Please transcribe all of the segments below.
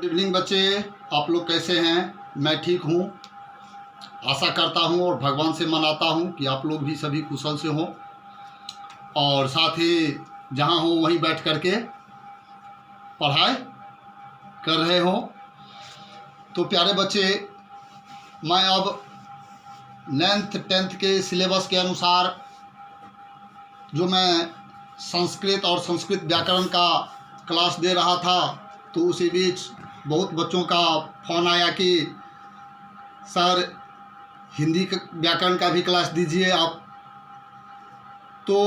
Evening बच्चे, आप लोग कैसे हैं? मैं ठीक हूँ। आशा करता हूँ और भगवान से मनाता हूँ कि आप लोग भी सभी कुशल से हों और साथ ही जहाँ हो वहीं बैठ कर के पढ़ाई कर रहे हो। तो प्यारे बच्चे, मैं अब 9th 10th के सिलेबस के अनुसार जो मैं संस्कृत और संस्कृत व्याकरण का क्लास दे रहा था, तो उसी बीच बहुत बच्चों का फ़ोन आया कि सर हिंदी व्याकरण का भी क्लास दीजिए आप। तो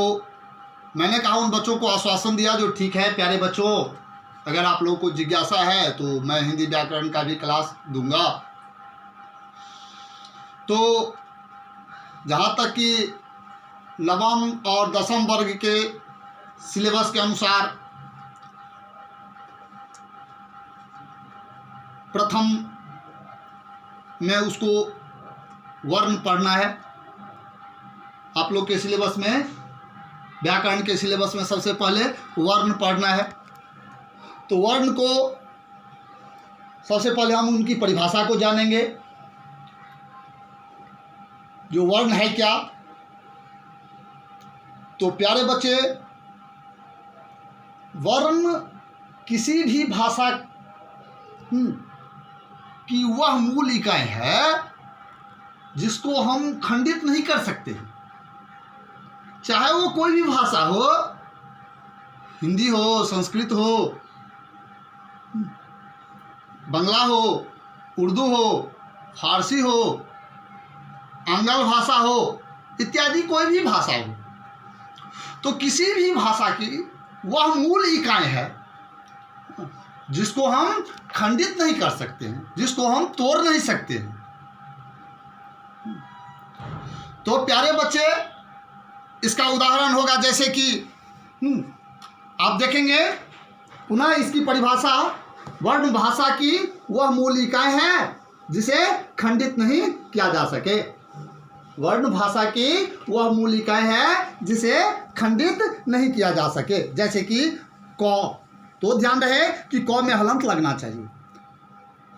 मैंने कहा, उन बच्चों को आश्वासन दिया जो ठीक है प्यारे बच्चों, अगर आप लोगों को जिज्ञासा है तो मैं हिंदी व्याकरण का भी क्लास दूंगा। तो जहाँ तक कि नवम और 10वीं वर्ग के सिलेबस के अनुसार प्रथम में उसको वर्ण पढ़ना है। आप लोग के सिलेबस में, व्याकरण के सिलेबस में सबसे पहले वर्ण पढ़ना है। तो वर्ण को सबसे पहले हम उनकी परिभाषा को जानेंगे। जो वर्ण है क्या? तो प्यारे बच्चे, वर्ण किसी भी भाषा की वह मूल इकाई है जिसको हम खंडित नहीं कर सकते। चाहे वो कोई भी भाषा हो, हिंदी हो, संस्कृत हो, बंगला हो, उर्दू हो, फारसी हो, आंग्ल भाषा हो, इत्यादि कोई भी भाषा हो, तो किसी भी भाषा की वह मूल इकाई है जिसको हम खंडित नहीं कर सकते हैं, जिसको हम तोड़ नहीं सकते हैं। तो प्यारे बच्चे, इसका उदाहरण होगा जैसे कि आप देखेंगे पुनः इसकी परिभाषा, वर्ण भाषा की वह मूल इकाई है जिसे खंडित नहीं किया जा सके। वर्ण भाषा की वह मूल इकाई है जिसे खंडित नहीं किया जा सके। जैसे कि क, तो ध्यान रहे कि क में हलंत लगना चाहिए।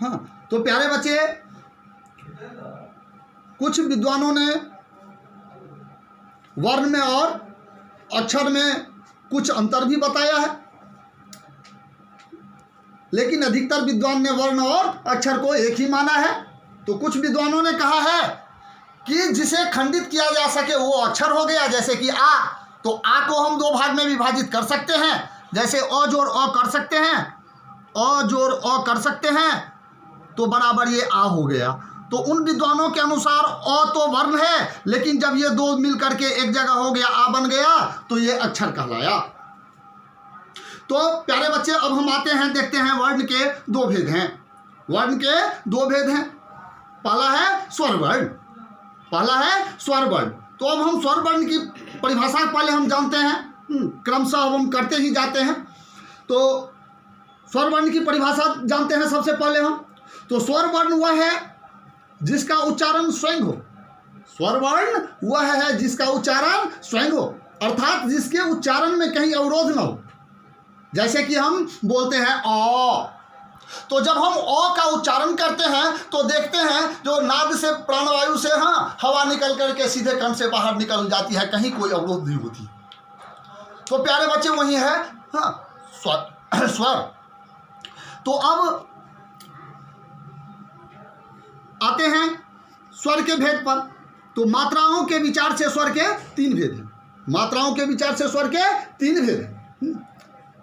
हाँ, तो प्यारे बच्चे, कुछ विद्वानों ने वर्ण में और अक्षर में कुछ अंतर भी बताया है, लेकिन अधिकतर विद्वान ने वर्ण और अक्षर को एक ही माना है। तो कुछ विद्वानों ने कहा है कि जिसे खंडित किया जा सके वो अक्षर हो गया। जैसे कि आ, तो आ को हम दो भाग में विभाजित कर सकते हैं। जैसे अ जोड़ अ कर सकते हैं, अ जोड़ अ कर सकते हैं, तो बराबर ये आ हो गया। तो उन विद्वानों के अनुसार अ तो वर्ण है, लेकिन जब ये दो मिल करके एक जगह हो गया, आ बन गया, तो ये अक्षर कहलाया। तो प्यारे बच्चे, अब हम आते हैं, देखते हैं वर्ण के दो भेद हैं। वर्ण के दो भेद हैं। पहला है स्वर वर्ण, पहला है स्वर वर्ण। तो अब हम स्वर वर्ण की परिभाषा पहले हम जानते हैं, क्रमशः अब हम करते ही जाते हैं। तो स्वर वर्ण की परिभाषा जानते हैं सबसे पहले हम। तो स्वर वर्ण वह है जिसका उच्चारण स्वयं हो। स्वर वर्ण वह है जिसका उच्चारण स्वयं हो, अर्थात जिसके उच्चारण में कहीं अवरोध न हो। जैसे कि हम बोलते हैं अ, तो जब हम अ का उच्चारण करते हैं तो देखते हैं जो नाद से, प्राणवायु से हवा निकल करके सीधे कंठ से बाहर निकल जाती है, कहीं कोई अवरोध नहीं होती। तो प्यारे बच्चे, वही है स्वर स्वर। तो अब आते हैं स्वर के भेद पर। तो मात्राओं के विचार से स्वर के तीन भेद हैं। मात्राओं के विचार से स्वर के तीन भेद हैं।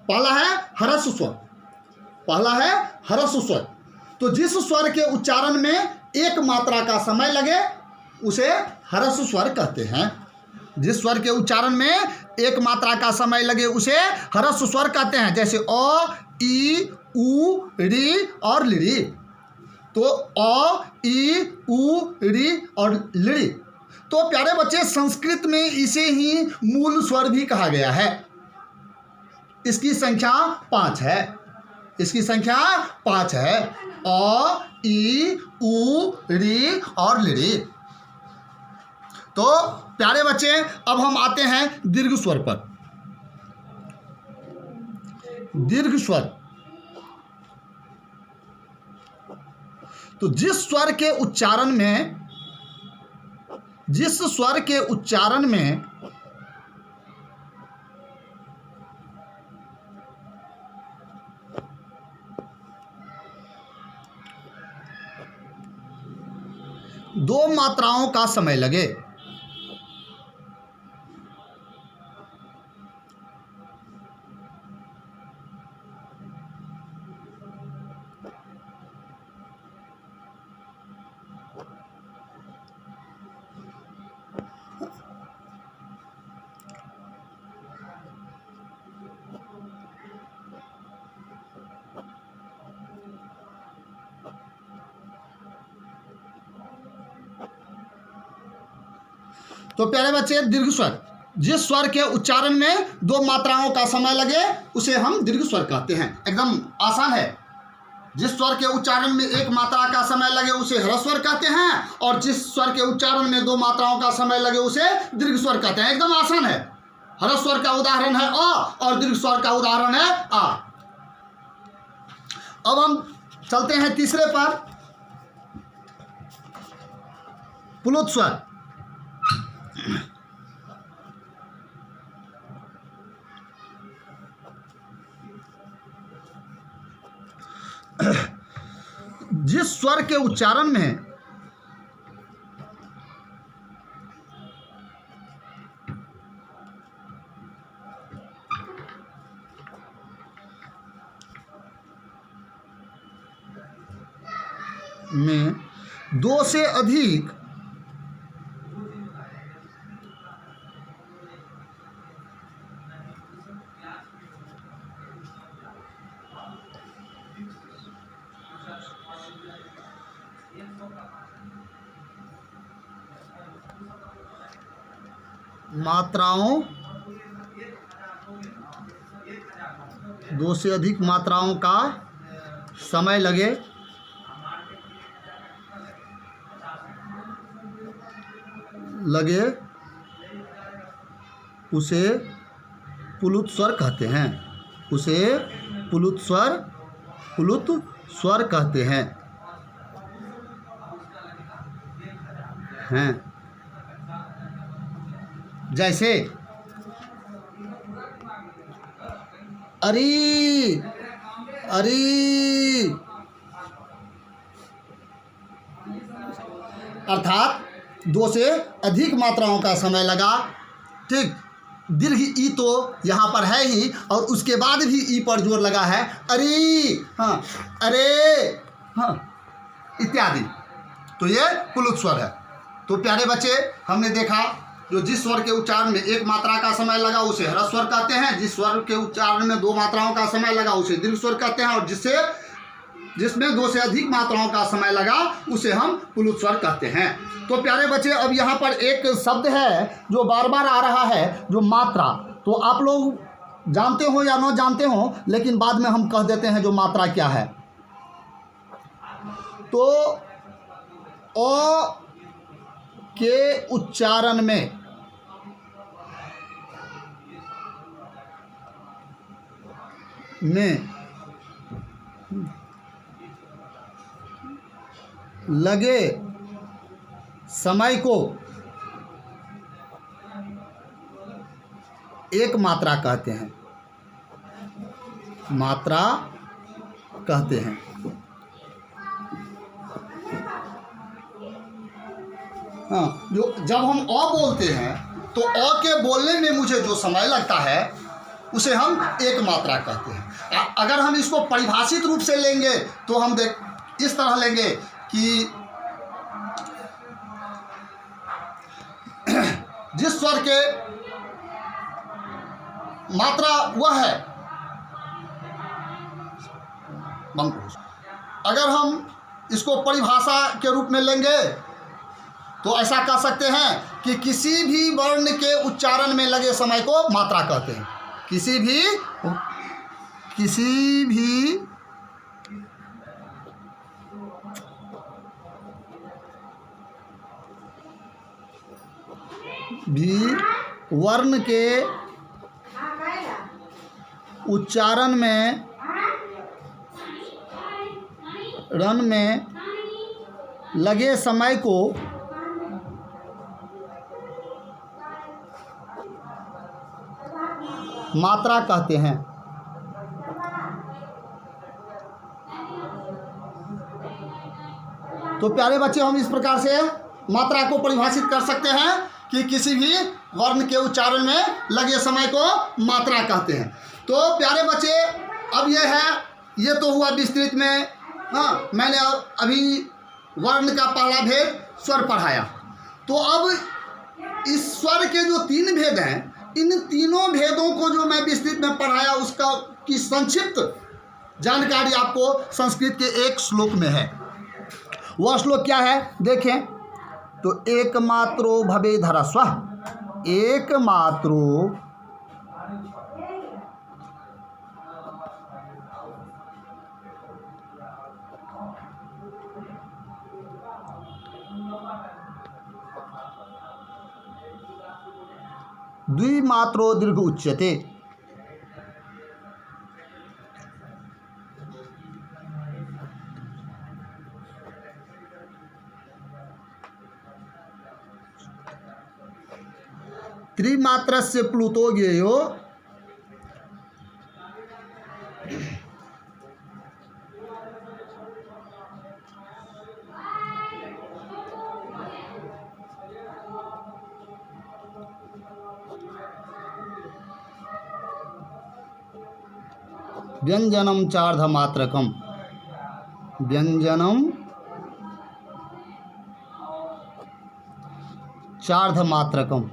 पहला है ह्रस्व स्वर, पहला है ह्रस्व स्वर। तो जिस स्वर के उच्चारण में एक मात्रा का समय लगे उसे ह्रस्व स्वर कहते हैं। जिस स्वर के उच्चारण में एक मात्रा का समय लगे उसे ह्रस्व स्वर कहते हैं। जैसे अ, ई, उ, री और लिरी। तो अ, ई, उ, री और लिरी। तो प्यारे बच्चे, संस्कृत में इसे ही मूल स्वर भी कहा गया है। इसकी संख्या 5 है। इसकी संख्या 5 है। अ, ई, उ, री और लिरी। तो प्यारे बच्चे, अब हम आते हैं दीर्घ स्वर पर। दीर्घ स्वर तो जिस स्वर के उच्चारण में दो मात्राओं का समय लगे, तो प्यारे बच्चे, दीर्घ स्वर, जिस स्वर के उच्चारण में दो मात्राओं का समय लगे उसे हम दीर्घ स्वर कहते हैं। एकदम आसान है। जिस स्वर के उच्चारण में एक मात्रा का समय लगे उसे ह्रस्व स्वर कहते हैं, और जिस स्वर के उच्चारण में दो मात्राओं का समय लगे उसे दीर्घ स्वर कहते हैं। एकदम आसान है। ह्रस्व स्वर का उदाहरण है अ और दीर्घ स्वर का उदाहरण है आ। अब हम चलते हैं तीसरे पर, प्लुत स्वर। जिस स्वर के उच्चारण में दो से अधिक मात्राओं, दो से अधिक मात्राओं का समय लगे उसे प्लुत स्वर कहते हैं। उसे प्लुत स्वर कहते हैं। जैसे अरी, अरी, अर्थात दो से अधिक मात्राओं का समय लगा। ठीक, दीर्घ ई तो यहाँ पर है ही, और उसके बाद भी ई पर जोर लगा है। अरी, हाँ, अरे, हाँ, इत्यादि। तो ये प्लुत स्वर है। तो प्यारे बच्चे, हमने देखा जो जिस स्वर के उच्चारण में एक मात्रा का समय लगा उसे ह्रस्व स्वर कहते हैं, जिस स्वर के उच्चारण में दो मात्राओं का समय लगा उसे दीर्घ स्वर कहते हैं, और जिसमें दो से अधिक मात्राओं का समय लगा उसे हम प्लुत स्वर कहते हैं। तो प्यारे बच्चे, अब यहाँ पर एक शब्द है जो बार बार आ रहा है, जो मात्रा। तो आप लोग जानते हो या न जानते हो, लेकिन बाद में हम कह देते हैं जो मात्रा क्या है। तो अ के उच्चारण में लगे समय को एक मात्रा कहते हैं। मात्रा कहते हैं। हाँ, जो जब हम अ बोलते हैं तो अ के बोलने में मुझे जो समय लगता है उसे हम एक मात्रा कहते हैं। अगर हम इसको परिभाषित रूप से लेंगे तो हम इस तरह लेंगे कि जिस स्वर के मात्रा वह है, अगर हम इसको परिभाषा के रूप में लेंगे तो ऐसा कह सकते हैं कि किसी भी वर्ण के उच्चारण में लगे समय को मात्रा कहते हैं। किसी भी वर्ण के उच्चारण में रन में लगे समय को मात्रा कहते हैं। तो प्यारे बच्चे, हम इस प्रकार से मात्रा को परिभाषित कर सकते हैं कि किसी भी वर्ण के उच्चारण में लगे समय को मात्रा कहते हैं। तो प्यारे बच्चे, अब ये तो हुआ विस्तृत में। हाँ, मैंने अभी वर्ण का पहला भेद स्वर पढ़ाया। तो अब इस स्वर के जो 3 भेद हैं, इन तीनों भेदों को जो मैं विस्तृत में पढ़ाया उसका की संक्षिप्त जानकारी आपको संस्कृत के एक श्लोक में है। वह श्लोक क्या है देखें। तो एकमात्रो भवेद ह्रस्वः, एकमात्रो द्विमात्रो दीर्घ उच्यते। त्रिमात्रस्य प्लुतो ज्ञेयो व्यंजनम चार्धमात्रकम, व्यंजनम चार्धमात्रकम।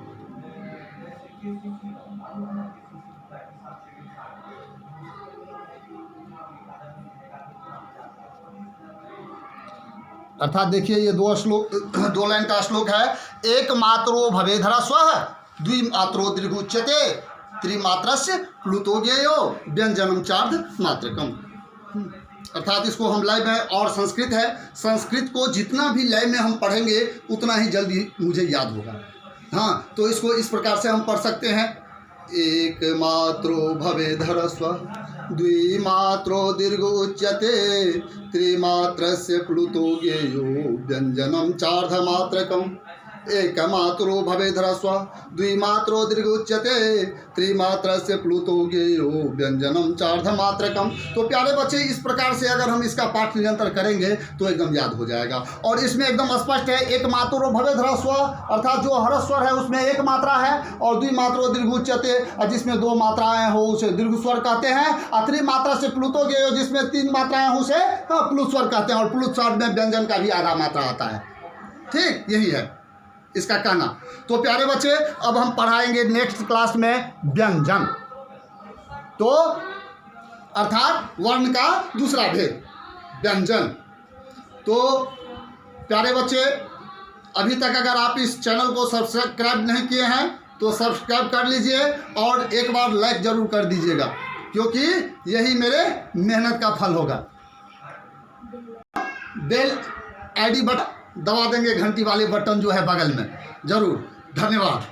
अर्थात देखिए, ये 2 लाइन का श्लोक है। एक मात्रो भवेद ह्रस्वः, द्विमात्रो दीर्घ उच्यते, त्रिमात्रस्य प्लुतो ज्ञेयो, व्यंजनम चार्धमात्रकम। अर्थात इसको हम लय में, और संस्कृत है, संस्कृत को जितना भी लय में हम पढ़ेंगे उतना ही जल्दी मुझे याद होगा। हाँ, तो इसको इस प्रकार से हम पढ़ सकते हैं। एक मात्रो भवेद ह्रस्वः, द्विमात्रो दीर्घ उच्यते, त्रिमात्रस्य प्लुतो ज्ञेयो, व्यंजनम चार्धमात्रकम। एक मात्रो भवेद ह्रस्वः, द्विमात्रो दीर्घ उच्यते, त्रिमात्रस्य प्लुतो ज्ञेयो, व्यंजनम चार्धमात्रकम। तो प्यारे बच्चे, इस प्रकार से अगर हम इसका पाठ निरंतर करेंगे तो एकदम याद हो जाएगा। और इसमें एकदम स्पष्ट है, एक मात्रो भवेद ह्रस्वः, अर्थात जो ह्रस्वर है उसमें एक मात्रा है, और द्विमात्रो दीर्घ उच्यते, जिसमें 2 मात्राएं हो उसे दीर्घ स्वर कहते हैं। और त्रिमात्रा से प्लुतो ज्ञेयो, जिसमें 3 मात्राएं हो उसे प्लुत स्वर कहते हैं। और प्लुत स्वर में व्यंजन का भी आधा मात्रा आता है। ठीक, यही है इसका कहना। तो प्यारे बच्चे, अब हम पढ़ाएंगे नेक्स्ट क्लास में व्यंजन, तो अर्थात वर्ण का दूसरा भेद व्यंजन। तो प्यारे बच्चे, अभी तक अगर आप इस चैनल को सब्सक्राइब नहीं किए हैं तो सब्सक्राइब कर लीजिए, और एक बार लाइक ज़रूर कर दीजिएगा, क्योंकि यही मेरे मेहनत का फल होगा। बेल आईडी बटन दबा देंगे, घंटी वाले बटन जो है बगल में, ज़रूर। धन्यवाद।